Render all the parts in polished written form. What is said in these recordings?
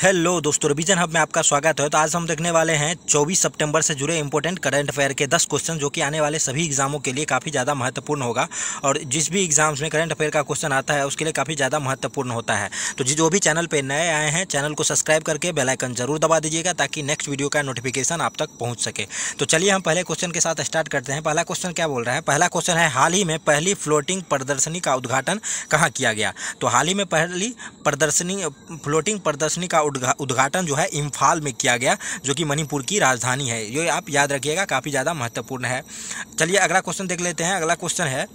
Hello दोस्तों, revision hub में आपका स्वागत है। तो आज हम देखने वाले हैं 24 सितंबर से जुड़े इंपॉर्टेंट करंट अफेयर के 10 क्वेश्चन, जो कि आने वाले सभी एग्जामों के लिए काफ़ी ज़्यादा महत्वपूर्ण होगा। और जिस भी एग्जाम्स में करंट अफेयर का क्वेश्चन आता है उसके लिए काफ़ी ज़्यादा महत्वपूर्ण होता है। तो जो भी चैनल पर नए आए हैं, चैनल को सब्सक्राइब करके बेल आइकन जरूर दबा दीजिएगा ताकि नेक्स्ट वीडियो का नोटिफिकेशन आप तक पहुँच सके। तो चलिए हम पहले क्वेश्चन के साथ स्टार्ट करते हैं। पहला क्वेश्चन क्या बोल रहा है? पहला क्वेश्चन है, हाल ही में पहली फ्लोटिंग प्रदर्शनी का उद्घाटन कहाँ किया गया? तो हाल ही में पहली फ्लोटिंग प्रदर्शनी का उद्घाटन जो है इम्फाल में किया गया, जो कि मणिपुर की राजधानी है। ये आप याद रखिएगा, काफ़ी ज़्यादा महत्वपूर्ण है। चलिए अगला क्वेश्चन देख लेते हैं। अगला क्वेश्चन है,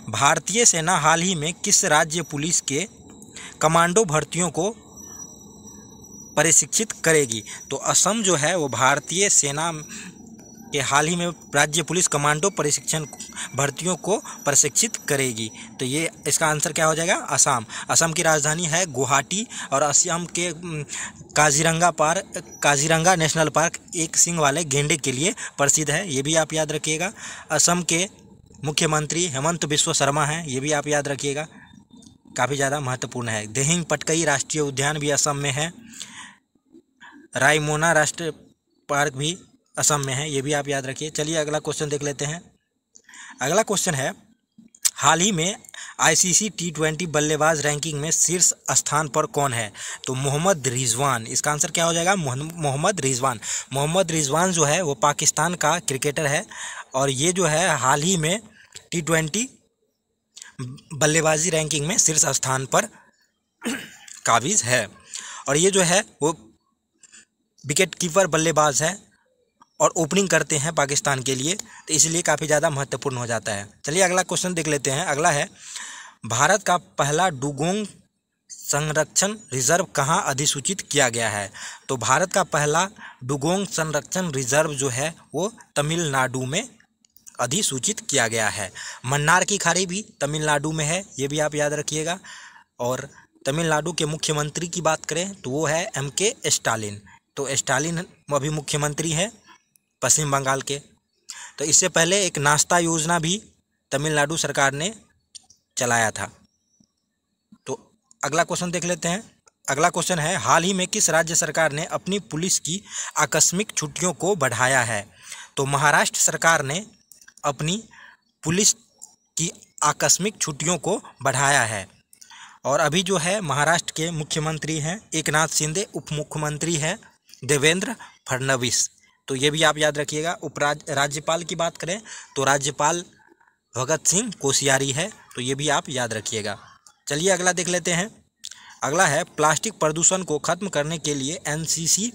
भारतीय सेना हाल ही में किस राज्य पुलिस के कमांडो भर्तियों को प्रशिक्षित करेगी? तो असम जो है वो भारतीय सेना के हाल ही में राज्य पुलिस कमांडो प्रशिक्षण भर्तियों को प्रशिक्षित करेगी। तो ये इसका आंसर क्या हो जाएगा? असम। असम की राजधानी है गुवाहाटी। और असम के काजीरंगा नेशनल पार्क एक सींग वाले गेंडे के लिए प्रसिद्ध है, ये भी आप याद रखिएगा। असम के मुख्यमंत्री हेमंत बिस्वा शर्मा हैं, ये भी आप याद रखिएगा, काफ़ी ज़्यादा महत्वपूर्ण है। दिहिंग पटकई राष्ट्रीय उद्यान भी असम में है। रायमोना राष्ट्रीय पार्क भी असम में है, ये भी आप याद रखिए। चलिए अगला क्वेश्चन देख लेते हैं। अगला क्वेश्चन है, हाल ही में आईसीसी T20 बल्लेबाज रैंकिंग में शीर्ष स्थान पर कौन है? तो मोहम्मद रिजवान। इसका आंसर क्या हो जाएगा? मोहम्मद रिजवान। मोहम्मद रिजवान जो है वो पाकिस्तान का क्रिकेटर है, और ये जो है हाल ही में T20 बल्लेबाजी रैंकिंग में शीर्ष स्थान पर काबिज है। और ये जो है वो विकेट कीपर बल्लेबाज है और ओपनिंग करते हैं पाकिस्तान के लिए, तो इसलिए काफ़ी ज़्यादा महत्वपूर्ण हो जाता है। चलिए अगला क्वेश्चन देख लेते हैं। अगला है, भारत का पहला डुगोंग संरक्षण रिजर्व कहाँ अधिसूचित किया गया है? तो भारत का पहला डुगोंग संरक्षण रिजर्व जो है वो तमिलनाडु में अधिसूचित किया गया है। मन्नार की खाड़ी भी तमिलनाडु में है, ये भी आप याद रखिएगा। और तमिलनाडु के मुख्यमंत्री की बात करें तो वो है MK स्टालिन। तो स्टालिन अभी मुख्यमंत्री हैं पश्चिम बंगाल के। तो इससे पहले एक नाश्ता योजना भी तमिलनाडु सरकार ने चलाया था। तो अगला क्वेश्चन देख लेते हैं। अगला क्वेश्चन है, हाल ही में किस राज्य सरकार ने अपनी पुलिस की आकस्मिक छुट्टियों को बढ़ाया है? तो महाराष्ट्र सरकार ने अपनी पुलिस की आकस्मिक छुट्टियों को बढ़ाया है। और अभी जो है महाराष्ट्र के मुख्यमंत्री हैं एकनाथ शिंदे, उप मुख्यमंत्री हैं देवेंद्र फडणवीस। तो ये भी आप याद रखिएगा। राज्यपाल की बात करें तो राज्यपाल भगत सिंह कोश्यारी है, तो ये भी आप याद रखिएगा। चलिए अगला देख लेते हैं। अगला है, प्लास्टिक प्रदूषण को खत्म करने के लिए NCC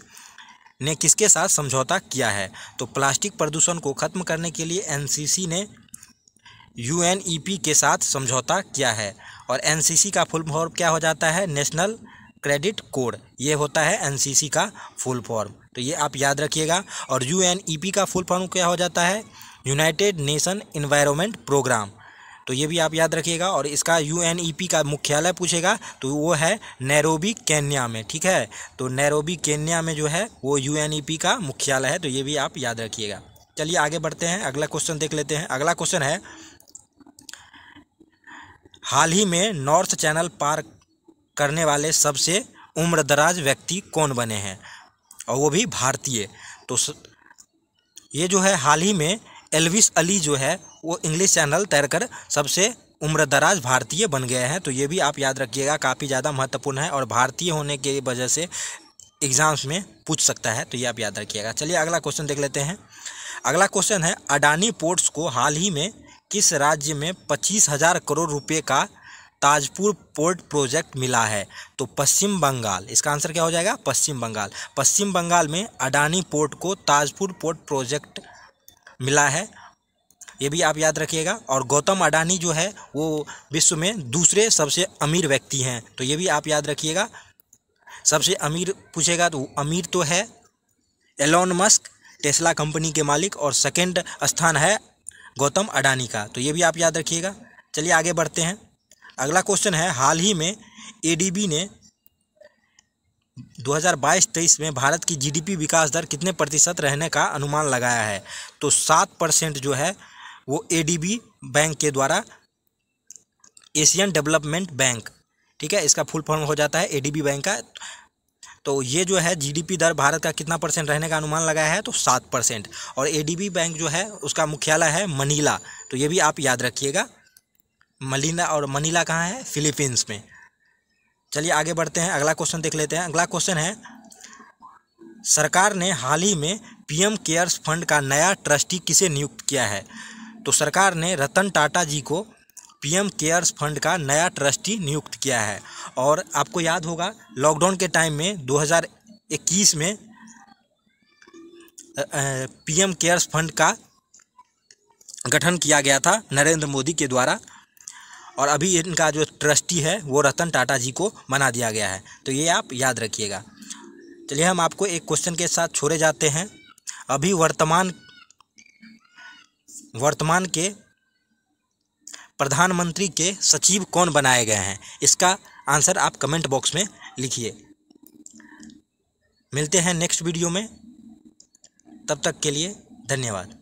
ने किसके साथ समझौता किया है? तो प्लास्टिक प्रदूषण को खत्म करने के लिए NCC ने UNEP के साथ समझौता किया है। और NCC का फुल फॉर्म क्या हो जाता है? नेशनल क्रेडिट कोड, ये होता है NCC का फुल फॉर्म, तो ये आप याद रखिएगा। और UNEP का फुल फॉर्म क्या हो जाता है? यूनाइटेड नेशन एनवायरनमेंट प्रोग्राम, तो ये भी आप याद रखिएगा। और इसका UNEP का मुख्यालय पूछेगा तो वो है नैरोबी केन्या में, ठीक है। तो नैरोबी केन्या में जो है वो UNEP का मुख्यालय है, तो ये भी आप याद रखिएगा। चलिए आगे बढ़ते हैं, अगला क्वेश्चन देख लेते हैं। अगला क्वेश्चन है, हाल ही में नॉर्थ चैनल पार करने वाले सबसे उम्रदराज व्यक्ति कौन बने हैं? और वो भी भारतीय। तो ये जो है हाल ही में एल्विस अली जो है वो इंग्लिश चैनल तैरकर सबसे उम्रदराज भारतीय बन गए हैं, तो ये भी आप याद रखिएगा, काफ़ी ज़्यादा महत्वपूर्ण है। और भारतीय होने की वजह से एग्ज़ाम्स में पूछ सकता है, तो ये आप याद रखिएगा। चलिए अगला क्वेश्चन देख लेते हैं। अगला क्वेश्चन है, अडानी पोर्ट्स को हाल ही में किस राज्य में 25,000 करोड़ रुपये का ताजपुर पोर्ट प्रोजेक्ट मिला है? तो पश्चिम बंगाल। इसका आंसर क्या हो जाएगा? पश्चिम बंगाल। पश्चिम बंगाल में अडानी पोर्ट को ताजपुर पोर्ट प्रोजेक्ट मिला है, ये भी आप याद रखिएगा। और गौतम अडानी जो है वो विश्व में दूसरे सबसे अमीर व्यक्ति हैं, तो ये भी आप याद रखिएगा। सबसे अमीर पूछेगा तो अमीर तो है एलोन मस्क, टेस्ला कंपनी के मालिक, और सेकंड स्थान है गौतम अडानी का, तो ये भी आप याद रखिएगा। चलिए आगे बढ़ते हैं। अगला क्वेश्चन है, हाल ही में ADB ने 2022-23 में भारत की GDP विकास दर कितने प्रतिशत रहने का अनुमान लगाया है? तो 7% जो है वो ADB बैंक के द्वारा, एशियन डेवलपमेंट बैंक, ठीक है, इसका फुल फॉर्म हो जाता है ADB बैंक का। तो ये जो है जीडीपी दर भारत का कितना % रहने का अनुमान लगाया है, तो 7%। और एडीबी बैंक जो है उसका मुख्यालय है मनीला, तो ये भी आप याद रखिएगा। मनीला कहाँ है, फिलीपींस में। चलिए आगे बढ़ते हैं, अगला क्वेश्चन देख लेते हैं। अगला क्वेश्चन है, सरकार ने हाल ही में पीएम केयर्स फंड का नया ट्रस्टी किसे नियुक्त किया है? तो सरकार ने रतन टाटा जी को पीएम केयर्स फंड का नया ट्रस्टी नियुक्त किया है। और आपको याद होगा लॉकडाउन के टाइम में 2021 में पीएम केयर्स फंड का गठन किया गया था नरेंद्र मोदी के द्वारा, और अभी इनका जो ट्रस्टी है वो रतन टाटा जी को बना दिया गया है, तो ये आप याद रखिएगा। चलिए हम आपको एक क्वेश्चन के साथ छोड़े जाते हैं। अभी वर्तमान के प्रधानमंत्री के सचिव कौन बनाए गए हैं? इसका आंसर आप कमेंट बॉक्स में लिखिए। मिलते हैं नेक्स्ट वीडियो में, तब तक के लिए धन्यवाद।